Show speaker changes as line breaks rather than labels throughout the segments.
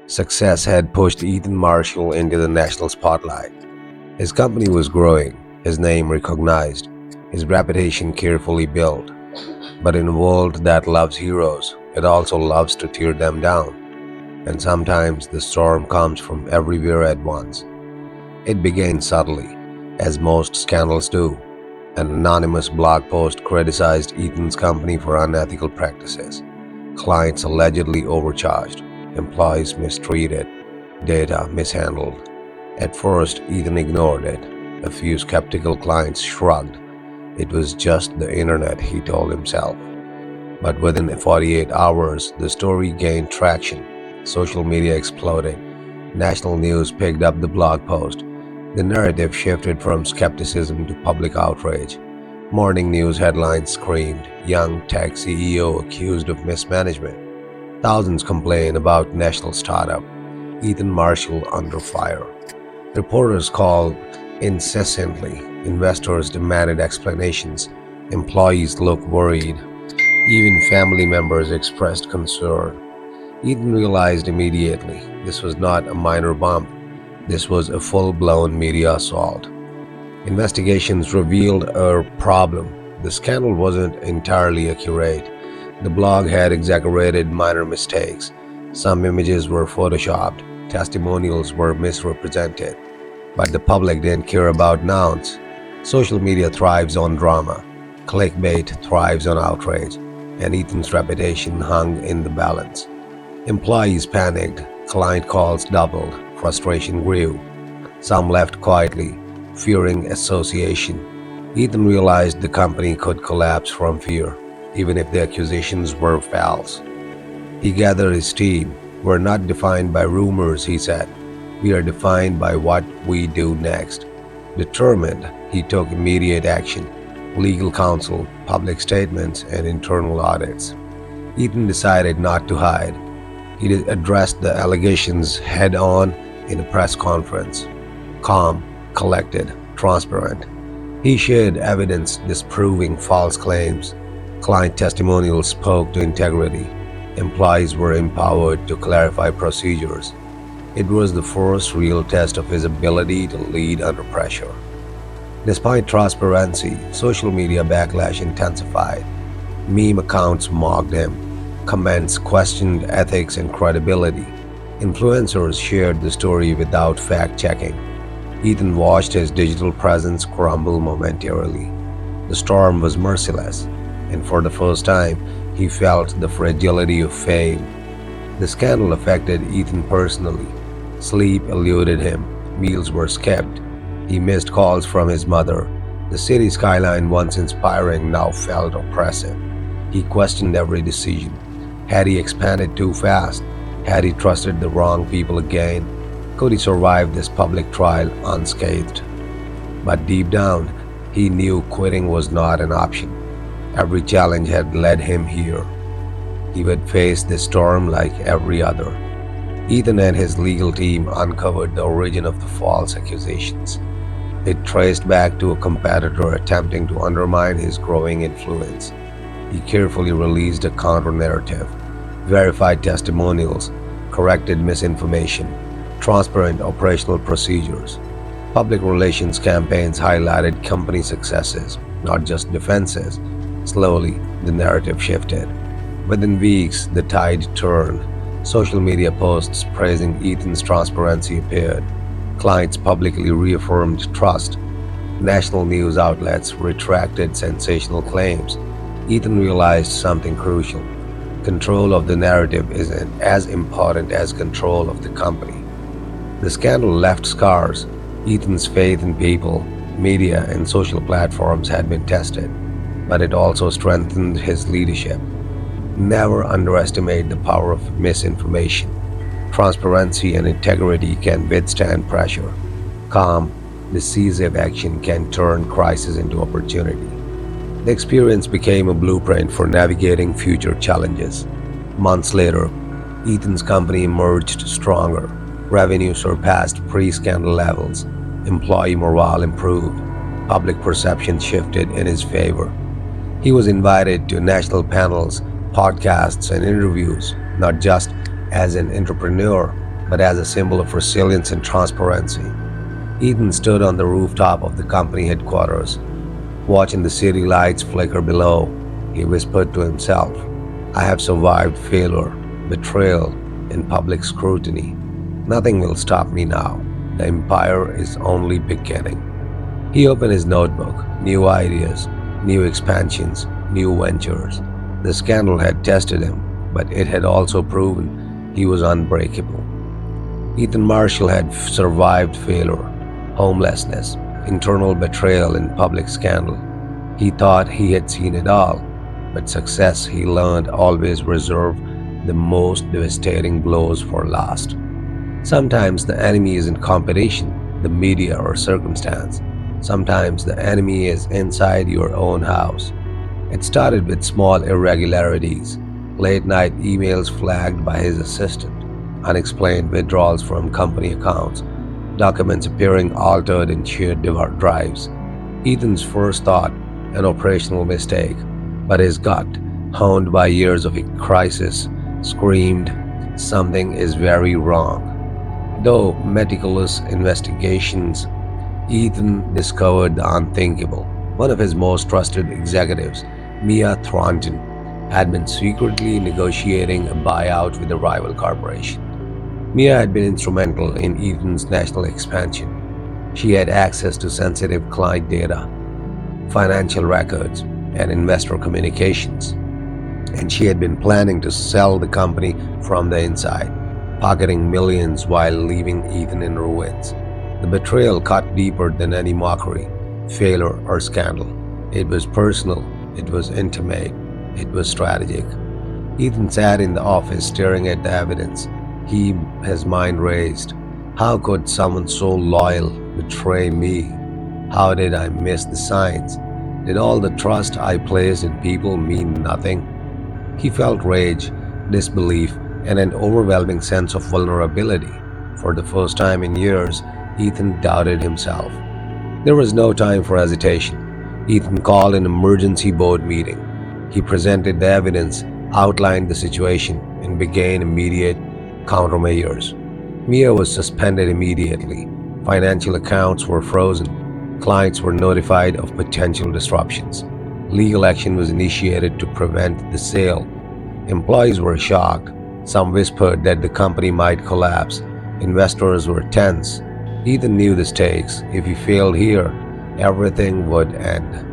Success had pushed Ethan Marshall into the national spotlight. His company was growing, his name recognized, his reputation carefully built. But in a world that loves heroes, it also loves to tear them down. And sometimes the storm comes from everywhere at once. It began subtly, as most scandals do. An anonymous blog post criticized Ethan's company for unethical practices. Clients allegedly overcharged, employees mistreated, data mishandled. At first, Ethan ignored it. A few skeptical clients shrugged. It was just the internet, he told himself. But within 48 hours, the story gained traction. Social media exploded. National news picked up the blog post. The narrative shifted from skepticism to public outrage. Morning news headlines screamed, "Young tech CEO accused of mismanagement." Thousands complained about national startup. Ethan Marshall under fire. Reporters called incessantly. Investors demanded explanations. Employees looked worried. Even family members expressed concern. Ethan realized immediately this was not a minor bump. This was a full-blown media assault. Investigations revealed a problem. The scandal wasn't entirely accurate. The blog had exaggerated minor mistakes. Some images were photoshopped. Testimonials were misrepresented. But the public didn't care about nouns. Social media thrives on drama. Clickbait thrives on outrage. And Ethan's reputation hung in the balance. Employees panicked. Client calls doubled. Frustration grew. Some left quietly, fearing association. Ethan realized the company could collapse from fear, even if the accusations were false. He gathered his team. "We're not defined by rumors," he said. "We are defined by what we do next." Determined, he took immediate action: legal counsel, public statements, and internal audits. Ethan decided not to hide. He addressed the allegations head on in a press conference. Calm, collected, transparent. He shared evidence disproving false claims. Client testimonials spoke to integrity. Employees were empowered to clarify procedures. It was the first real test of his ability to lead under pressure. Despite transparency, social media backlash intensified. Meme accounts mocked him. Comments questioned ethics and credibility. Influencers shared the story without fact-checking. Ethan watched his digital presence crumble momentarily. The storm was merciless, and for the first time, he felt the fragility of fame. The scandal affected Ethan personally. Sleep eluded him. Meals were skipped. He missed calls from his mother. The city skyline, once inspiring, now felt oppressive. He questioned every decision. Had he expanded too fast? Had he trusted the wrong people again? Could he survive this public trial unscathed? But deep down, he knew quitting was not an option. Every challenge had led him here. He would face this storm like every other. Ethan and his legal team uncovered the origin of the false accusations. It traced back to a competitor attempting to undermine his growing influence. He carefully released a counter-narrative, verified testimonials, corrected misinformation, transparent operational procedures. Public relations campaigns highlighted company successes, not just defenses. Slowly, the narrative shifted. Within weeks, the tide turned. Social media posts praising Ethan's transparency appeared. Clients publicly reaffirmed trust. National news outlets retracted sensational claims. Ethan realized something crucial. Control of the narrative is as important as control of the company. The scandal left scars. Ethan's faith in people, media, and social platforms had been tested, but it also strengthened his leadership. Never underestimate the power of misinformation. Transparency and integrity can withstand pressure. Calm, decisive action can turn crisis into opportunity. The experience became a blueprint for navigating future challenges. Months later, Ethan's company emerged stronger. Revenue surpassed pre-scandal levels. Employee morale improved. Public perception shifted in his favor. He was invited to national panels, podcasts, and interviews, not just as an entrepreneur, but as a symbol of resilience and transparency. Ethan stood on the rooftop of the company headquarters, watching the city lights flicker below. He whispered to himself, I have survived failure, betrayal, and public scrutiny. Nothing will stop me now. The empire is only beginning. He opened his notebook, new ideas, new expansions, new ventures. The scandal had tested him, but it had also proven he was unbreakable. Ethan Marshall had survived failure, homelessness, internal betrayal, and public scandal. He thought he had seen it all, but success, he learned, always reserved the most devastating blows for last. Sometimes the enemy isn't competition, the media, or circumstance. Sometimes the enemy is inside your own house. It started with small irregularities, late night emails flagged by his assistant, unexplained withdrawals from company accounts, documents appearing altered in shared drives. Ethan's first thought, an operational mistake, but his gut, honed by years of crisis, screamed, something is very wrong. Though meticulous investigations, Ethan discovered the unthinkable. One of his most trusted executives, Mia Thornton, had been secretly negotiating a buyout with a rival corporation. Mia had been instrumental in Ethan's national expansion. She had access to sensitive client data, financial records, and investor communications, and she had been planning to sell the company from the inside, pocketing millions while leaving Ethan in ruins. The betrayal cut deeper than any mockery, failure, or scandal. It was personal, it was intimate, it was strategic. Ethan sat in the office staring at the evidence. His mind raced. How could someone so loyal betray me? How did I miss the signs? Did all the trust I placed in people mean nothing? He felt rage, disbelief, and an overwhelming sense of vulnerability. For the first time in years, Ethan doubted himself. There was no time for hesitation. Ethan called an emergency board meeting. He presented the evidence, outlined the situation, and began immediate countermeasures. Mia was suspended immediately. Financial accounts were frozen. Clients were notified of potential disruptions. Legal action was initiated to prevent the sale. Employees were shocked. Some whispered that the company might collapse. Investors were tense. Ethan knew the stakes. If he failed here, everything would end.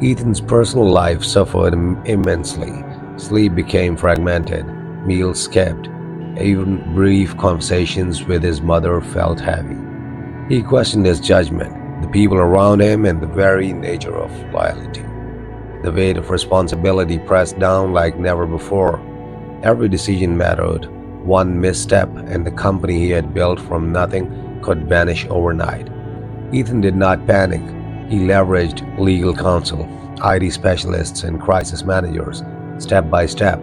Ethan's personal life suffered immensely. Sleep became fragmented, meals skipped, even brief conversations with his mother felt heavy. He questioned his judgment, the people around him, and the very nature of loyalty. The weight of responsibility pressed down like never before. Every decision mattered. One misstep, and the company he had built from nothing could vanish overnight. Ethan did not panic. He leveraged legal counsel, IT specialists, and crisis managers, step by step,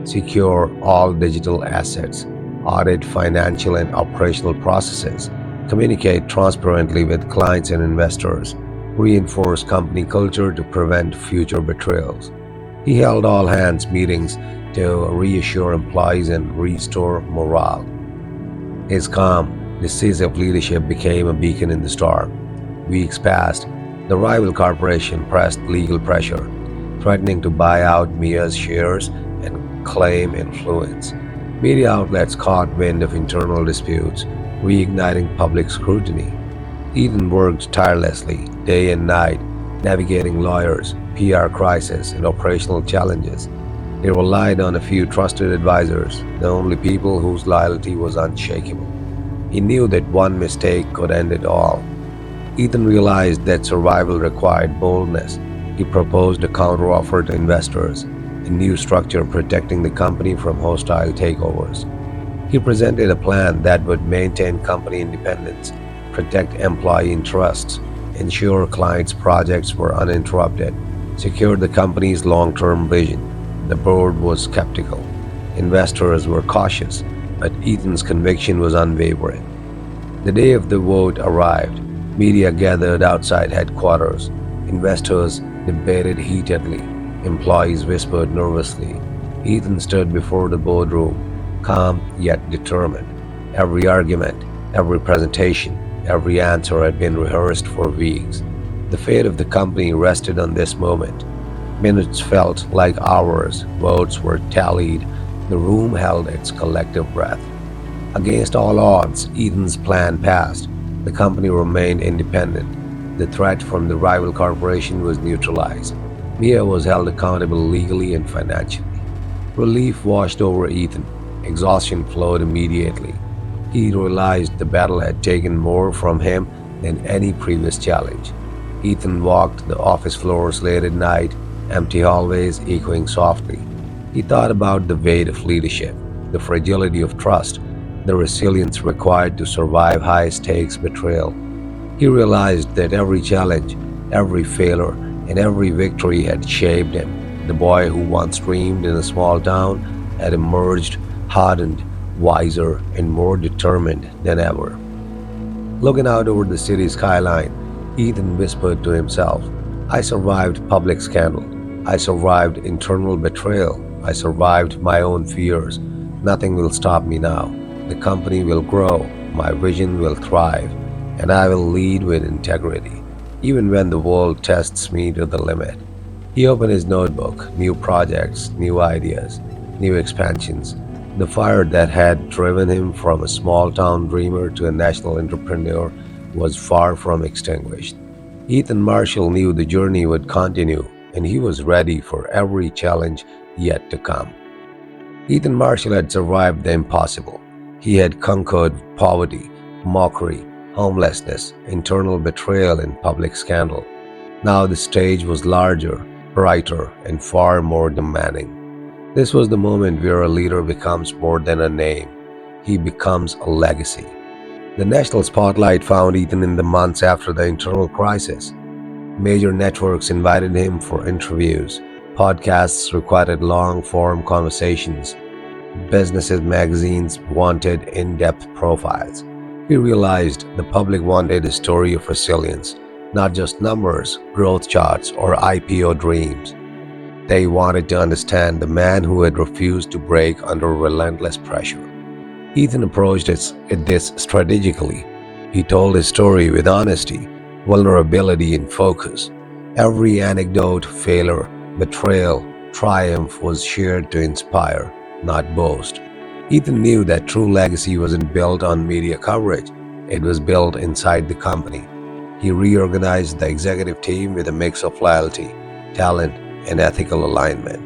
secure all digital assets, audit financial and operational processes, communicate transparently with clients and investors, reinforce company culture to prevent future betrayals. He held all hands meetings to reassure employees and restore morale. His calm, decisive leadership became a beacon in the storm. Weeks passed. The rival corporation pressed legal pressure, threatening to buy out Mia's shares and claim influence. Media outlets caught wind of internal disputes, reigniting public scrutiny. Ethan worked tirelessly, day and night, navigating lawyers, PR crises, and operational challenges. He relied on a few trusted advisors, the only people whose loyalty was unshakable. He knew that one mistake could end it all. Ethan realized that survival required boldness. He proposed a counteroffer to investors, a new structure protecting the company from hostile takeovers. He presented a plan that would maintain company independence, protect employee interests, ensure clients' projects were uninterrupted, secure the company's long-term vision. The board was skeptical. Investors were cautious, but Ethan's conviction was unwavering. The day of the vote arrived. Media gathered outside headquarters. Investors debated heatedly. Employees whispered nervously. Ethan stood before the boardroom, calm yet determined. Every argument, every presentation, every answer had been rehearsed for weeks. The fate of the company rested on this moment. Minutes felt like hours, votes were tallied, the room held its collective breath. Against all odds, Ethan's plan passed. The company remained independent. The threat from the rival corporation was neutralized. Mia was held accountable legally and financially. Relief washed over Ethan. Exhaustion flowed immediately. He realized the battle had taken more from him than any previous challenge. Ethan walked the office floors late at night, empty hallways echoing softly. He thought about the weight of leadership, the fragility of trust, the resilience required to survive high stakes betrayal. He realized that every challenge, every failure, and every victory had shaped him. The boy who once dreamed in a small town had emerged hardened, wiser, and more determined than ever. Looking out over the city skyline, Ethan whispered to himself, I survived public scandal. I survived internal betrayal. I survived my own fears. Nothing will stop me now. The company will grow. My vision will thrive. And I will lead with integrity, even when the world tests me to the limit. He opened his notebook, new projects, new ideas, new expansions. The fire that had driven him from a small town dreamer to a national entrepreneur was far from extinguished. Ethan Marshall knew the journey would continue, and he was ready for every challenge yet to come. Ethan Marshall had survived the impossible. He had conquered poverty, mockery, homelessness, internal betrayal, and public scandal. Now the stage was larger, brighter, and far more demanding. This was the moment where a leader becomes more than a name. He becomes a legacy. The national spotlight found Ethan in the months after the internal crisis. Major networks invited him for interviews. Podcasts required long form conversations. Businesses magazines wanted in depth profiles. He realized the public wanted a story of resilience, not just numbers, growth charts, or IPO dreams. They wanted to understand the man who had refused to break under relentless pressure. Ethan approached this strategically. He told his story with honesty, vulnerability, and focus. Every anecdote, failure, betrayal, triumph was shared to inspire, not boast. Ethan knew that true legacy wasn't built on media coverage, it was built inside the company. He reorganized the executive team with a mix of loyalty, talent, and ethical alignment.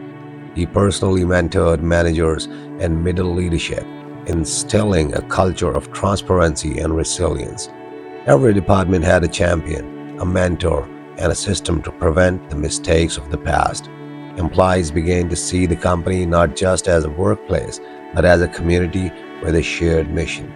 He personally mentored managers and middle leadership, instilling a culture of transparency and resilience. Every department had a champion, a mentor, and a system to prevent the mistakes of the past. Employees began to see the company not just as a workplace, but as a community with a shared mission.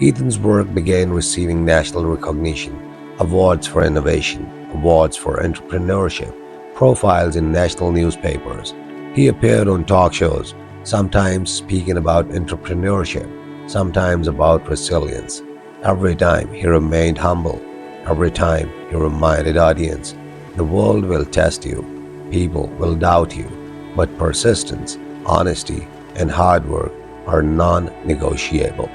Ethan's work began receiving national recognition, awards for innovation, awards for entrepreneurship, profiles in national newspapers. He appeared on talk shows, sometimes speaking about entrepreneurship, sometimes about resilience. Every time he remained humble, every time he reminded audience, the world will test you, people will doubt you, but persistence, honesty, and hard work are non-negotiable.